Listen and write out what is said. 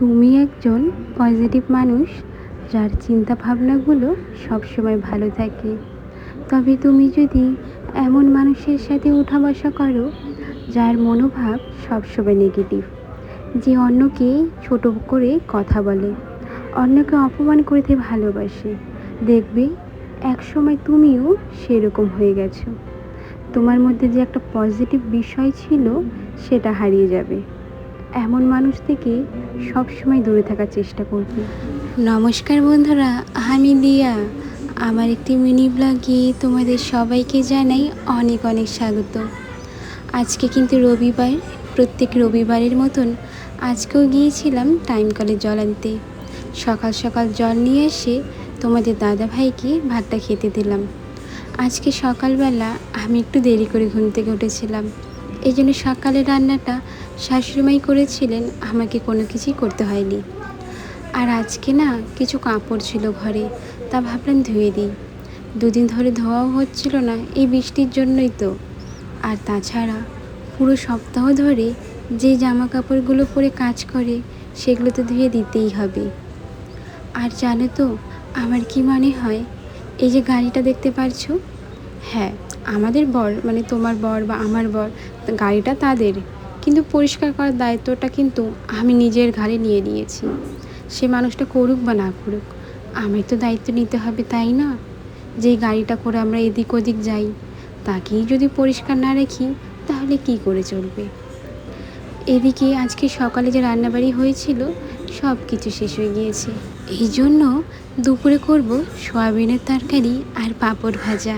তুমি একজন পজিটিভ মানুষ, যার চিন্তা ভাবনাগুলো সবসময় ভালো থাকে। তবে তুমি যদি এমন মানুষের সাথে উঠা বসা করো যার মনোভাব সবসময় নেগেটিভ, যে অন্যকে ছোট করে কথা বলে, অন্যকে অপমান করতে ভালোবাসে, দেখবে একসময় তুমিও সেরকম হয়ে গেছো। তোমার মধ্যে যে একটা পজিটিভ বিষয় ছিল সেটা হারিয়ে যাবে। এমন মানুষ থেকে সবসময় দূরে থাকার চেষ্টা করবে। নমস্কার বন্ধুরা, আমি দিয়া। আমার একটি মিনি ব্লগে তোমাদের সবাইকে জানাই অনেক অনেক স্বাগত। আজকে কিন্তু রবিবার, প্রত্যেক রবিবারের মতন আজকেও গিয়েছিলাম টাইম কলে জল আনতে। সকাল সকাল জল নিয়ে এসে তোমাদের দাদা ভাইকে ভাতটা খেতে দিলাম। আজকে সকালবেলা আমি একটু দেরি করে ঘুম থেকে উঠেছিলাম, এই জন্য সকালে রান্নাটা শাশুড়িমাই করেছিলেন, আমাকে কোনো কিছুই করতে হয়নি। আর আজকে না কিছু কাপড় ছিল ঘরে, তা ভাবলাম ধুয়ে দিই। দুদিন ধরে ধোয়াও হচ্ছিল না, এই বৃষ্টির জন্যই তো। আর তাছাড়া পুরো সপ্তাহ ধরে যে জামা কাপড়গুলো পরে কাজ করে সেগুলো তো ধুয়ে দিতেই হবে। আর জানো তো আমার কি মনে হয়, এই যে গাড়িটা দেখতে পারছো, হ্যাঁ আমাদের বর মানে তোমার বর বা আমার বর, গাড়িটা তাদের, কিন্তু পরিষ্কার করার দায়িত্বটা কিন্তু আমি নিজের ঘাড়ে নিয়ে নিয়েছি। সে মানুষটা করুক বা না করুক, আমায় তো দায়িত্ব নিতে হবে, তাই না? যেই গাড়িটা করে আমরা এদিক ওদিক যাই, তাকেই যদি পরিষ্কার না রাখি তাহলে কি করে চলবে। এদিকে আজকে সকালে যে রান্নাবাড়ি হয়েছিল সব কিছু শেষ হয়ে গিয়েছে, এই জন্য দুপুরে করব সয়াবিনের তরকারি আর পাঁপড় ভাজা।